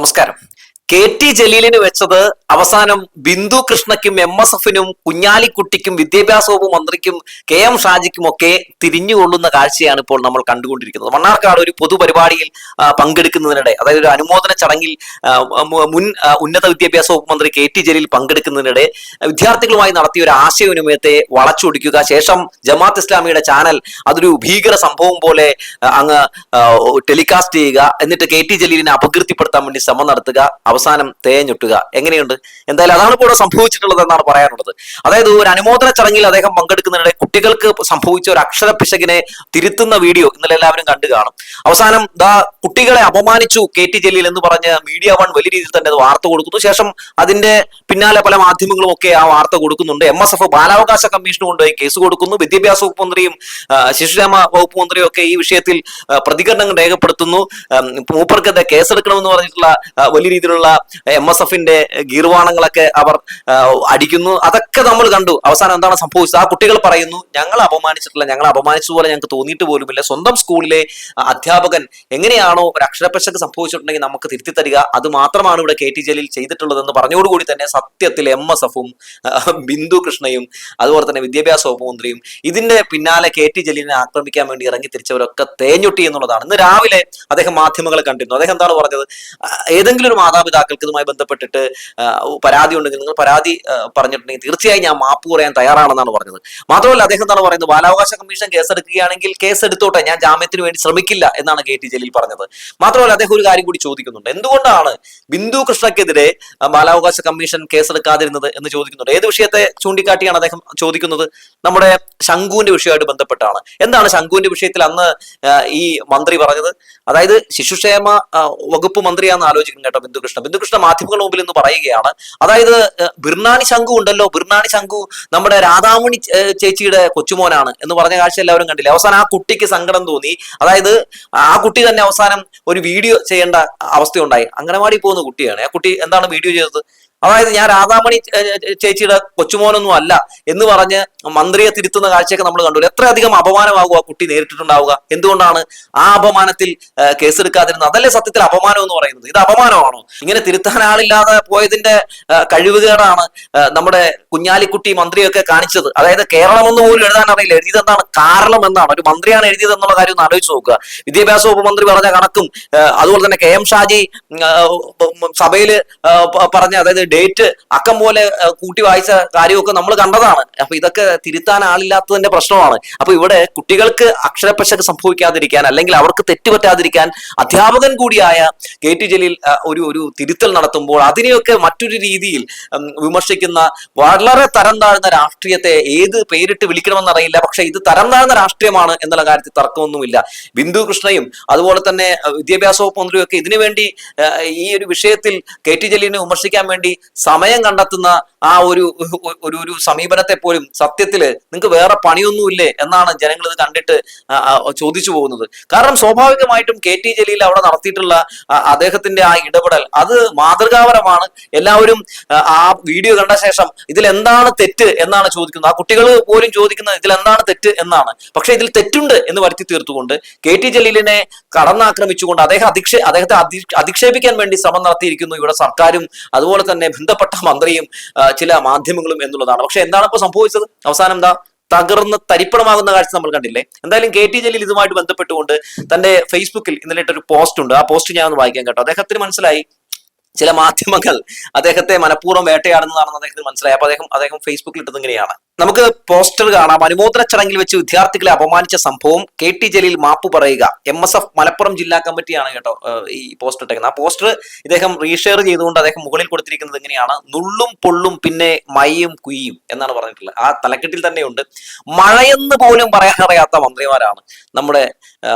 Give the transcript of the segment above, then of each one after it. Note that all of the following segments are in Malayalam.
നമസ്കാരം. കെ ടി ജലീലിന് വെച്ചത് അവസാനം ബിന്ദു കൃഷ്ണയ്ക്കും MSFനും കുഞ്ഞാലിക്കുട്ടിക്കും വിദ്യാഭ്യാസ വകുപ്പ് മന്ത്രിക്കും KM ഷാജിക്കും ഒക്കെ തിരിഞ്ഞുകൊള്ളുന്ന കാഴ്ചയാണ് ഇപ്പോൾ നമ്മൾ കണ്ടുകൊണ്ടിരിക്കുന്നത്. മണ്ണാർക്കാട് ഒരു പൊതുപരിപാടിയിൽ പങ്കെടുക്കുന്നതിനിടെ, അതായത് ഒരു അനുമോദന ചടങ്ങിൽ മുൻ ഉന്നത വിദ്യാഭ്യാസ വകുപ്പ് മന്ത്രി കെ ടി ജലീൽ പങ്കെടുക്കുന്നതിനിടെ വിദ്യാർത്ഥികളുമായി നടത്തിയ ഒരു ആശയവിനിമയത്തെ വളച്ചൊടിക്കുക, ശേഷം ജമാഅത്ത് ഇസ്ലാമിയുടെ ചാനൽ അതൊരു ഭീകര സംഭവം പോലെ അങ്ങ് ടെലികാസ്റ്റ് ചെയ്യുക, എന്നിട്ട് കെ ടി ജലീലിനെ അപകീർത്തിപ്പെടുത്താൻ വേണ്ടി ശ്രമം നടത്തുക, അവസാനം തേഞ്ഞൊട്ടുക. എങ്ങനെയുണ്ട്? എന്തായാലും അതാണ് ഇപ്പോൾ സംഭവിച്ചിട്ടുള്ളത് എന്നാണ് പറയാനുള്ളത്. അതായത് ഒരു അനുമോദന ചടങ്ങിൽ അദ്ദേഹം പങ്കെടുക്കുന്നതിനിടെ കുട്ടികൾക്ക് സംഭവിച്ച ഒരു അക്ഷരപിശകിനെ തിരുത്തുന്ന വീഡിയോ ഇന്നലെ എല്ലാവരും കണ്ടു കാണും. അവസാനം കുട്ടികളെ അപമാനിച്ചു കെ ടി ജലീൽ എന്ന് പറഞ്ഞ് മീഡിയ വൺ വലിയ രീതിയിൽ തന്നെ വാർത്ത കൊടുക്കുന്നു. ശേഷം അതിന്റെ പിന്നാലെ പല മാധ്യമങ്ങളും ഒക്കെ ആ വാർത്ത കൊടുക്കുന്നുണ്ട്. MSF ബാലാവകാശ കമ്മീഷന് കൊണ്ടുപോയി കേസ് കൊടുക്കുന്നു. വിദ്യാഭ്യാസ വകുപ്പ് മന്ത്രിയും ശിശുക്ഷേമ വകുപ്പ് മന്ത്രിയും ഒക്കെ ഈ വിഷയത്തിൽ പ്രതികരണങ്ങൾ രേഖപ്പെടുത്തുന്നു. മൂപ്പർക്കെതിരെ കേസെടുക്കണമെന്ന് പറഞ്ഞിട്ടുള്ള വലിയ രീതിയിലുള്ള MSFന്റെ ഗീർവാണങ്ങളൊക്കെ അവർ അടിക്കുന്നു. അതൊക്കെ നമ്മൾ കണ്ടു. അവസാനം എന്താണ് സംഭവിച്ചത്? ആ കുട്ടികൾ പറയുന്നു, ഞങ്ങൾ അപമാനിച്ചിട്ടില്ല, ഞങ്ങൾ അപമാനിച്ചതുപോലെ ഞങ്ങൾക്ക് തോന്നിയിട്ട് പോലുമില്ല. സ്വന്തം സ്കൂളിലെ അധ്യാപകൻ എങ്ങനെയാണോ ഒരു അക്ഷരപ്പിശക് സംഭവിച്ചിട്ടുണ്ടെങ്കിൽ നമുക്ക് തിരുത്തി തരിക, അത് മാത്രമാണ് ഇവിടെ കെ ടി ജലീൽ ചെയ്തിട്ടുള്ളതെന്ന് പറഞ്ഞോടുകൂടി തന്നെ സത്യത്തിൽ MSFും ബിന്ദു കൃഷ്ണയും അതുപോലെ തന്നെ വിദ്യാഭ്യാസ വകുപ്പ് മന്ത്രിയും ഇതിന്റെ പിന്നാലെ കെ ടി ജലീലിനെ ആക്രമിക്കാൻ വേണ്ടി ഇറങ്ങി തിരിച്ചവരൊക്കെ തേഞ്ഞൊട്ടി എന്നുള്ളതാണ്. ഇന്ന് രാവിലെ അദ്ദേഹം മാധ്യമങ്ങളെ കണ്ടിരുന്നു. അദ്ദേഹം എന്താണ് പറഞ്ഞത്? ഏതെങ്കിലും ഒരു മാതാപിതാക്കൾക്ക് ഇതുമായി ബന്ധപ്പെട്ടിട്ട് പരാതി ഉണ്ടെങ്കിൽ നിങ്ങൾ പരാതി പറഞ്ഞിട്ടുണ്ടെങ്കിൽ തീർച്ചയായും ഞാൻ മാപ്പ് പറയാൻ തയ്യാറാണെന്നാണ് പറഞ്ഞത്. മാത്രമല്ല അദ്ദേഹം എന്താണ് പറയുന്നത്? ബാലാവകാശ കമ്മീഷൻ കേസെടുക്കുകയാണെങ്കിൽ കേസെടുത്തോട്ടെ, ഞാൻ ജാമ്യത്തിന് വേണ്ടി ശ്രമിക്കില്ല എന്നാണ് കെ ടി ജലീൽ പറഞ്ഞത്. മാത്രമല്ല അദ്ദേഹം ഒരു കാര്യം കൂടി ചോദിക്കുന്നുണ്ട്. എന്തുകൊണ്ടാണ് ബിന്ദു കൃഷ്ണയ്ക്കെതിരെ ബാലാവകാശ കമ്മീഷൻ കേസെടുക്കാതിരുന്നത് എന്ന് ചോദിക്കുന്നുണ്ട്. ഏത് വിഷയത്തെ ചൂണ്ടിക്കാട്ടിയാണ് അദ്ദേഹം ചോദിക്കുന്നത്? നമ്മുടെ ശംഖുവിന്റെ വിഷയമായിട്ട് ബന്ധപ്പെട്ടാണ്. എന്താണ് ശംഖുവിന്റെ വിഷയത്തിൽ അന്ന് ഈ മന്ത്രി പറഞ്ഞത്? അതായത് ശിശുക്ഷേമ വകുപ്പ് മന്ത്രിയാണെന്ന് ആലോചിക്കും കേട്ടോ ബിന്ദുകൃഷ്ണ മാധ്യമങ്ങളുടെ മുമ്പിൽ എന്ന് പറയുകയാണ്. അതായത് ബിർണാണി ശംഖു ഉണ്ടല്ലോ, ബിർണാണി ശംഖു നമ്മുടെ രാധാമണി ചേച്ചിയുടെ കൊച്ചുമോനാണ് എന്ന് പറഞ്ഞ കാഴ്ച എല്ലാവരും കണ്ടില്ലേ? അവസാനം ആ കുട്ടിക്ക് സങ്കടം തോന്നി. അതായത് ആ കുട്ടി തന്നെ അവസാനം ഒരു വീഡിയോ ചെയ്യേണ്ട അവസ്ഥയുണ്ടായി. അംഗനവാടി പോകുന്ന കുട്ടിയാണ്. ആ കുട്ടി എന്താണ് വീഡിയോ ചെയ്തത്? അതായത് ഞാൻ രാധാമണി ചേച്ചിയുടെ കൊച്ചുമോനൊന്നും അല്ല എന്ന് പറഞ്ഞ് മന്ത്രിയെ തിരുത്തുന്ന കാഴ്ചയൊക്കെ നമ്മൾ കണ്ടു. എത്രയധികം അപമാനമാകും ആ കുട്ടി നേരിട്ടിട്ടുണ്ടാവുക. എന്തുകൊണ്ടാണ് ആ അപമാനത്തിൽ കേസെടുക്കാതിരുന്നത്? അതല്ലേ സത്യത്തിൽ അപമാനം എന്ന് പറയുന്നത്? ഇത് അപമാനമാണോ? ഇങ്ങനെ തിരുത്താൻ ആളില്ലാതെ പോയതിന്റെ കഴിവുകേടാണ് നമ്മുടെ കുഞ്ഞാലിക്കുട്ടി മന്ത്രിയൊക്കെ കാണിച്ചത്. അതായത് കേരളം എന്ന് പോലും എഴുതാൻ അറിയില്ല. എഴുതിയത് എന്താണ്? കാരണം എന്നാണ്. ഒരു മന്ത്രിയാണ് എഴുതിയത് എന്നുള്ള കാര്യം ഒന്ന് ആലോചിച്ച് നോക്കുക. വിദ്യാഭ്യാസ വകുപ്പ് മന്ത്രി പറഞ്ഞ കണക്കും അതുപോലെ തന്നെ KM ഷാജി സഭയിൽ പറഞ്ഞ, അതായത് ഡേറ്റ് അക്കം പോലെ കൂട്ടി വായിച്ച കാര്യമൊക്കെ നമ്മൾ കണ്ടതാണ്. അപ്പൊ ഇതൊക്കെ തിരുത്താൻ ആളില്ലാത്തതിന്റെ പ്രശ്നമാണ്. അപ്പൊ ഇവിടെ കുട്ടികൾക്ക് അക്ഷരപ്പിശക് സംഭവിക്കാതിരിക്കാൻ, അല്ലെങ്കിൽ അവർക്ക് തെറ്റുപറ്റാതിരിക്കാൻ അധ്യാപകൻ കൂടിയായ കെ ടി ജലീൽ ഒരു തിരുത്തൽ നടത്തുമ്പോൾ അതിനെയൊക്കെ മറ്റൊരു രീതിയിൽ വിമർശിക്കുന്ന വളരെ തരം താഴ്ന്ന രാഷ്ട്രീയത്തെ ഏത് പേരിട്ട് വിളിക്കണമെന്നറിയില്ല. പക്ഷെ ഇത് തരം താഴ്ന്ന രാഷ്ട്രീയമാണ് എന്നുള്ള കാര്യത്തിൽ തർക്കമൊന്നുമില്ല. ബിന്ദു കൃഷ്ണയും അതുപോലെ തന്നെ വിദ്യാഭ്യാസ വകുപ്പ് മന്ത്രിയും ഒക്കെ ഇതിനുവേണ്ടി ഈ ഒരു വിഷയത്തിൽ കെ ടി ജലീലിനെ വിമർശിക്കാൻ വേണ്ടി സമയം കണ്ടെത്തുന്ന ആ ഒരു സമീപനത്തെ പോലും സത്യത്തില് നിങ്ങൾക്ക് വേറെ പണിയൊന്നുമില്ലേ എന്നാണ് ജനങ്ങൾ ഇത് കണ്ടിട്ട് ചോദിച്ചു പോകുന്നത്. കാരണം സ്വാഭാവികമായിട്ടും കെ ടി ജലീൽ അവിടെ നടത്തിയിട്ടുള്ള അദ്ദേഹത്തിന്റെ ആ ഇടപെടൽ അത് മാതൃകാപരമാണ്. എല്ലാവരും ആ വീഡിയോ കണ്ട ശേഷം ഇതിൽ എന്താണ് തെറ്റ് എന്നാണ് ചോദിക്കുന്നത്. ആ കുട്ടികൾ പോലും ചോദിക്കുന്നത് ഇതിൽ എന്താണ് തെറ്റ് എന്നാണ്. പക്ഷെ ഇതിൽ തെറ്റുണ്ട് എന്ന് വരുത്തി തീർത്തുകൊണ്ട് കെ ടി ജലീലിനെ കടന്നാക്രമിച്ചുകൊണ്ട് അദ്ദേഹത്തെ അധിക്ഷേപിക്കാൻ വേണ്ടി ശ്രമം നടത്തിയിരിക്കുന്നു ഇവിടെ സർക്കാരും അതുപോലെ തന്നെ ബന്ധപ്പെട്ട മന്ത്രിയും ചില മാധ്യമങ്ങളും എന്നുള്ളതാണ്. പക്ഷെ എന്താണ് ഇപ്പൊ സംഭവിച്ചത്? അവസാനം തകർന്ന് തരിപ്പണമാകുന്ന കാഴ്ച നമ്മൾ കണ്ടില്ലേ? എന്തായാലും കെ ടി ജലീൽ ഇതുമായിട്ട് ബന്ധപ്പെട്ടുകൊണ്ട് തന്റെ ഫേസ്ബുക്കിൽ ഇന്നലെ ഇട്ടൊരു പോസ്റ്റ് ഉണ്ട്. ആ പോസ്റ്റ് ഞാൻ ഒന്ന് വായിക്കാൻ കേട്ടോ. അദ്ദേഹത്തിന് മനസ്സിലായി ചില മാധ്യമങ്ങൾ അദ്ദേഹത്തെ മനഃപൂർവ്വം വേട്ടയാടുന്നതാണെന്ന് അദ്ദേഹത്തിന് മനസ്സിലായി. അപ്പൊ അദ്ദേഹം ഫേസ്ബുക്കിൽ ഇട്ടത് ഇങ്ങനെയാണ്. നമുക്ക് പോസ്റ്റർ കാണാം. അനുമോദന ചടങ്ങിൽ വെച്ച് വിദ്യാർത്ഥികളെ അപമാനിച്ച സംഭവം, കെ ടി ജലീൽ മാപ്പ് പറയുക. MSF മലപ്പുറം ജില്ലാ കമ്മിറ്റിയാണ് കേട്ടോ ഈ പോസ്റ്റർ ഇട്ടേക്കുന്നത്. ആ പോസ്റ്റർ ഇദ്ദേഹം റീഷെയർ ചെയ്തുകൊണ്ട് അദ്ദേഹം മുകളിൽ കൊടുത്തിരിക്കുന്നത് എങ്ങനെയാണ്? നുള്ളും പൊള്ളും പിന്നെ മയ്യും കുയ്യും എന്നാണ് പറഞ്ഞിട്ടുള്ളത്. ആ തലക്കെട്ടിൽ തന്നെയുണ്ട്. മഴയെന്ന് പോലും പറയാൻ അറിയാത്ത മന്ത്രിമാരാണ് നമ്മുടെ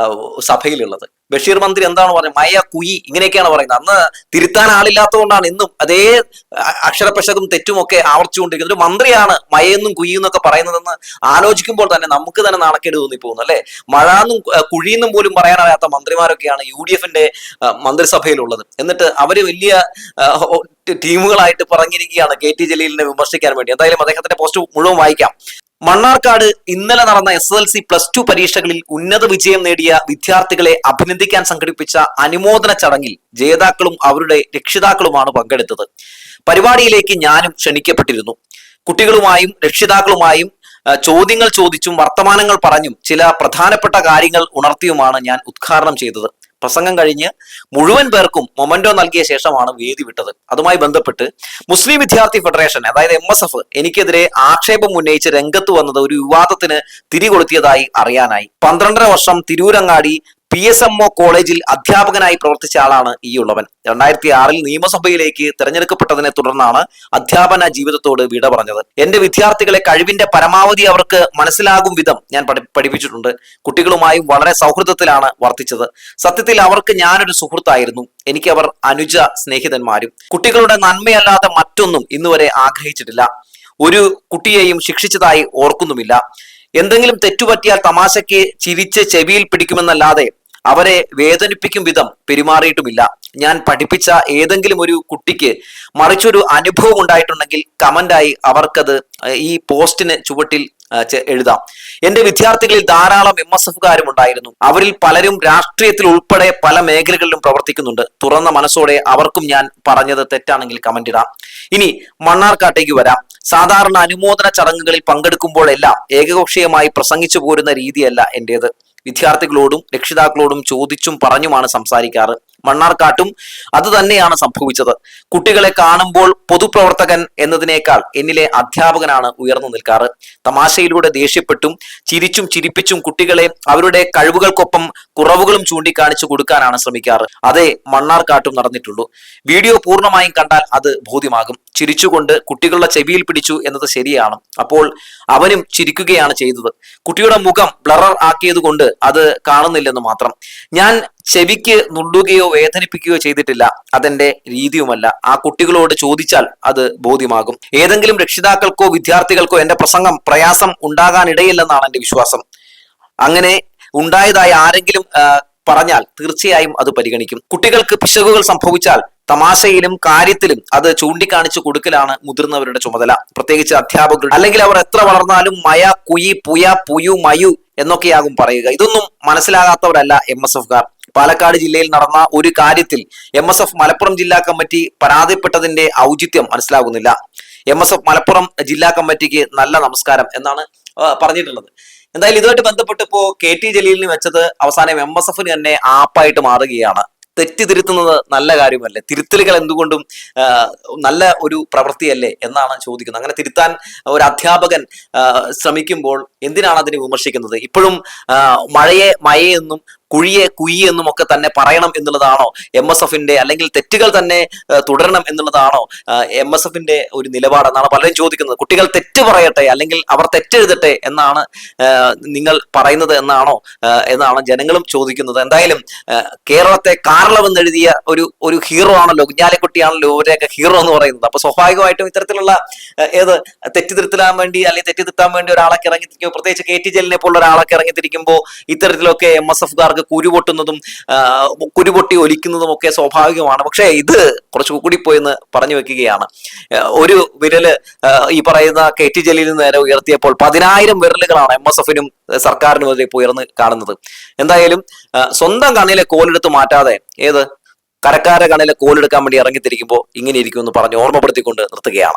സഭയിലുള്ളത്. ബഷീർ മന്ത്രി എന്താണ് പറയുന്നത്? മയ കുയി ഇങ്ങനെയൊക്കെയാണ് പറയുന്നത്. അന്ന് തിരുത്താൻ ആളില്ലാത്തതുകൊണ്ടാണ് ഇന്നും അതേ അക്ഷരപ്പിശകും തെറ്റുമൊക്കെ ആവർത്തിച്ചുകൊണ്ടിരിക്കുന്നത്. ഒരു മന്ത്രിയാണ് മയെന്നും കുയ്യെന്നൊക്കെ പറയുന്നതെന്ന് ആലോചിക്കുമ്പോൾ തന്നെ നമുക്ക് തന്നെ നാണക്കേട് തോന്നിപ്പോകുന്നു അല്ലെ? മഴാന്നും കുഴിയെന്നും പോലും പറയാൻ അറിയാത്ത മന്ത്രിമാരൊക്കെയാണ് UDFന്റെ മന്ത്രിസഭയിലുള്ളത്. എന്നിട്ട് അവര് വലിയ ടീമുകളായിട്ട് പറഞ്ഞിരിക്കുകയാണ് കെ ടി ജലീലിനെ വിമർശിക്കാൻ വേണ്ടി. എന്തായാലും അദ്ദേഹത്തിന്റെ പോസ്റ്റ് മുഴുവൻ വായിക്കാം. മണ്ണാർക്കാട് ഇന്നലെ നടന്ന SSLC +2 പരീക്ഷകളിൽ ഉന്നത വിജയം നേടിയ വിദ്യാർത്ഥികളെ അഭിനന്ദിക്കാൻ സംഘടിപ്പിച്ച അനുമോദന ചടങ്ങിൽ ജേതാക്കളും അവരുടെ രക്ഷിതാക്കളുമാണ് പങ്കെടുത്തത്. പരിപാടിയിലേക്ക് ഞാനും ക്ഷണിക്കപ്പെട്ടിരുന്നു. കുട്ടികളുമായും രക്ഷിതാക്കളുമായും ചോദ്യങ്ങൾ ചോദിച്ചും വർത്തമാനങ്ങൾ പറഞ്ഞും ചില പ്രധാനപ്പെട്ട കാര്യങ്ങൾ ഉണർത്തിയുമാണ് ഞാൻ ഉദ്ഘാടനം ചെയ്തത്. പ്രസംഗം കഴിഞ്ഞ് മുഴുവൻ പേർക്കും മൊമന്റോ നൽകിയ ശേഷമാണ് വേദി വിട്ടത്. അതുമായി ബന്ധപ്പെട്ട് മുസ്ലിം വിദ്യാർത്ഥി ഫെഡറേഷൻ, അതായത് MSF, എനിക്കെതിരെ ആക്ഷേപം ഉന്നയിച്ച് രംഗത്ത് വന്നത് ഒരു വിവാദത്തിന് തിരികൊളുത്തിയതായി അറിയാനായി. 12.5 വർഷം തിരൂരങ്ങാടി PSMO കോളേജിൽ അധ്യാപകനായി പ്രവർത്തിച്ച ആളാണ് ഈ ഉള്ളവൻ. 2006 നിയമസഭയിലേക്ക് തെരഞ്ഞെടുക്കപ്പെട്ടതിനെ തുടർന്നാണ് അധ്യാപന ജീവിതത്തോട് വിട പറഞ്ഞത്. എന്റെ വിദ്യാർത്ഥികളെ കഴിവിന്റെ പരമാവധി അവർക്ക് മനസ്സിലാകും വിധം ഞാൻ പഠിപ്പിച്ചിട്ടുണ്ട്. കുട്ടികളുമായും വളരെ സൗഹൃദത്തിലാണ് വർത്തിച്ചത്. സത്യത്തിൽ അവർക്ക് ഞാനൊരു സുഹൃത്തായിരുന്നു. എനിക്ക് അവർ അനുജ സ്നേഹിതന്മാരും. കുട്ടികളുടെ നന്മയല്ലാതെ മറ്റൊന്നും ഇന്നുവരെ ആഗ്രഹിച്ചിട്ടില്ല. ഒരു കുട്ടിയെയും ശിക്ഷിച്ചതായി ഓർക്കുന്നുമില്ല. എന്തെങ്കിലും തെറ്റുപറ്റിയാൽ തമാശയ്ക്ക് ചിരിച്ച് ചെവിയിൽ പിടിക്കുമെന്നല്ലാതെ അവരെ വേദനിപ്പിക്കും വിധം പെരുമാറിയിട്ടുമില്ല. ഞാൻ പഠിപ്പിച്ച ഏതെങ്കിലും ഒരു കുട്ടിക്ക് മറിച്ചൊരു അനുഭവം ഉണ്ടായിട്ടുണ്ടെങ്കിൽ കമന്റായി അവർക്കത് ഈ പോസ്റ്റിന് ചുവട്ടിൽ എഴുതാം. എന്റെ വിദ്യാർത്ഥികളിൽ ധാരാളം MSFകാരും ഉണ്ടായിരുന്നു. അവരിൽ പലരും രാഷ്ട്രീയത്തിൽ ഉൾപ്പെടെ പല മേഖലകളിലും പ്രവർത്തിക്കുന്നുണ്ട്. തുറന്ന മനസ്സോടെ അവർക്കും ഞാൻ പറഞ്ഞത് തെറ്റാണെങ്കിൽ കമന്റ് ഇടാം. ഇനി മണ്ണാർക്കാട്ടേക്ക് വരാം. സാധാരണ അനുമോദന ചടങ്ങുകളിൽ പങ്കെടുക്കുമ്പോഴെല്ലാം ഏകപക്ഷീയമായി പ്രസംഗിച്ചു പോരുന്ന രീതിയല്ല എന്റേത്. വിദ്യാർത്ഥികളോടും രക്ഷിതാക്കളോടും ചോദിച്ചും പറഞ്ഞുമാണ് സംസാരിക്കാറ്. മണ്ണാർക്കാട്ടും അത് തന്നെയാണ് സംഭവിച്ചത്. കുട്ടികളെ കാണുമ്പോൾ പൊതുപ്രവർത്തകൻ എന്നതിനേക്കാൾ എന്നിലെ അധ്യാപകനാണ് ഉയർന്നു നിൽക്കാറ്. തമാശയിലൂടെ ദേഷ്യപ്പെട്ടും ചിരിച്ചും ചിരിപ്പിച്ചും കുട്ടികളെ അവരുടെ കഴിവുകൾക്കൊപ്പം കുറവുകളും ചൂണ്ടിക്കാണിച്ചു കൊടുക്കാനാണ് ശ്രമിക്കാറ്. അതേ മണ്ണാർക്കാട്ടും നടന്നിട്ടുള്ളൂ. വീഡിയോ പൂർണ്ണമായും കണ്ടാൽ അത് ബോധ്യമാകും. ചിരിച്ചുകൊണ്ട് കുട്ടികളുടെ ചെവിയിൽ പിടിച്ചു എന്നത് ശരിയാണ്. അപ്പോൾ അവനും ചിരിക്കുകയാണ് ചെയ്തത്. കുട്ടിയുടെ മുഖം ബ്ലറർ ആക്കിയത് കൊണ്ട് അത് കാണുന്നില്ലെന്ന് മാത്രം. ഞാൻ ചെവിക്ക് നുള്ളുകയോ വേദനിപ്പിക്കുകയോ ചെയ്തിട്ടില്ല. അതെന്റെ രീതിയുമല്ല. ആ കുട്ടികളോട് ചോദിച്ചാൽ അത് ബോധ്യമാകും. ഏതെങ്കിലും രക്ഷിതാക്കൾക്കോ വിദ്യാർത്ഥികൾക്കോ എന്റെ പ്രസംഗം പ്രയാസം ഉണ്ടാകാനിടയില്ലെന്നാണ് എന്റെ വിശ്വാസം. അങ്ങനെ ഉണ്ടായതായി ആരെങ്കിലും പറഞ്ഞാൽ തീർച്ചയായും അത് പരിഗണിക്കും. കുട്ടികൾക്ക് പിശകുകൾ സംഭവിച്ചാൽ തമാശയിലും കാര്യത്തിലും അത് ചൂണ്ടിക്കാണിച്ചു കൊടുക്കലാണ് മുതിർന്നവരുടെ ചുമതല, പ്രത്യേകിച്ച് അധ്യാപകർ. അല്ലെങ്കിൽ അവർ എത്ര വളർന്നാലും മയ, കുയി, പുയ, പുയു, മയു എന്നൊക്കെയാകും പറയുക. ഇതൊന്നും മനസ്സിലാകാത്തവരല്ല MSFകാർ. പാലക്കാട് ജില്ലയിൽ നടന്ന ഒരു കാര്യത്തിൽ MSF മലപ്പുറം ജില്ലാ കമ്മിറ്റി പരാതിപ്പെട്ടതിന്റെ ഔചിത്യം മനസ്സിലാകുന്നില്ല. MSF മലപ്പുറം ജില്ലാ കമ്മിറ്റിക്ക് നല്ല നമസ്കാരം എന്നാണ് പറഞ്ഞിട്ടുള്ളത്. എന്തായാലും ഇതുമായിട്ട് ബന്ധപ്പെട്ട് ഇപ്പോ KT ജലീലിന് വെച്ചത് അവസാനം MSFന് തന്നെ ആപ്പായിട്ട് മാറുകയാണ്. തെറ്റ് തിരുത്തുന്നത് നല്ല കാര്യമല്ലേ? തിരുത്തലുകൾ എന്തുകൊണ്ടും നല്ല ഒരു പ്രവൃത്തിയല്ലേ എന്നാണ് ചോദിക്കുന്നത്. അങ്ങനെ തിരുത്താൻ ഒരു അധ്യാപകൻ ശ്രമിക്കുമ്പോൾ എന്തിനാണ് അതിനെ വിമർശിക്കുന്നത്? ഇപ്പോഴും മഴയെ മഴയെന്നും കുഴിയെ കുയി എന്നും ഒക്കെ തന്നെ പറയണം എന്നുള്ളതാണോ MSFന്റെ, അല്ലെങ്കിൽ തെറ്റുകൾ തന്നെ തുടരണം എന്നുള്ളതാണോ MSFന്റെ ഒരു നിലപാടെന്നാണ് പലരും ചോദിക്കുന്നത്. കുട്ടികൾ തെറ്റ് പറയട്ടെ, അല്ലെങ്കിൽ അവർ തെറ്റെഴുതട്ടെ എന്നാണ് നിങ്ങൾ പറയുന്നത് എന്നാണ് ജനങ്ങളും ചോദിക്കുന്നത്. എന്തായാലും കേരളത്തെ കാർളവെന്ന് എഴുതിയ ഒരു ഹീറോ ആണല്ലോ, കുഞ്ഞാലിക്കുട്ടിയാണല്ലോ ഇവരെയൊക്കെ ഹീറോ എന്ന് പറയുന്നത്. അപ്പൊ സ്വാഭാവികമായിട്ടും ഇത്തരത്തിലുള്ള തെറ്റ് തിരുത്താൻ വേണ്ടി അല്ലെങ്കിൽ തെറ്റ് തിരുത്താൻ വേണ്ടി ഒരാളൊക്കെ ഇറങ്ങിത്തിരിക്കുമ്പോൾ, പ്രത്യേകിച്ച് KT ജലീലിനെ പോലുള്ള ഒരാളൊക്കെ ഇറങ്ങിത്തിരിക്കുമ്പോൾ ഇത്തരത്തിലൊക്കെ MSFകാർക്ക് കുരുപൊട്ടി ഒലിക്കുന്നതും ഒക്കെ സ്വാഭാവികമാണ്. പക്ഷേ ഇത് കുറച്ച് കൂടി പോയെന്ന് പറഞ്ഞു വെക്കുകയാണ്. ഒരു വിരല് ഈ പറയുന്ന KT ജലീലിന് നേരെ ഉയർത്തിയപ്പോൾ 10,000 വിരലുകളാണ് MSFനും സർക്കാരിനും എതിരെ ഉയർന്ന് കാണുന്നത്. എന്തായാലും സ്വന്തം കണ്ണിലെ കോലെടുത്ത് മാറ്റാതെ കരക്കാരെ കണ്ണിലെ കോലെടുക്കാൻ വേണ്ടി ഇറങ്ങിത്തിരിക്കുമ്പോൾ ഇങ്ങനെ ഇരിക്കുമെന്ന് പറഞ്ഞ് ഓർമ്മപ്പെടുത്തിക്കൊണ്ട് നിർത്തുകയാണ്.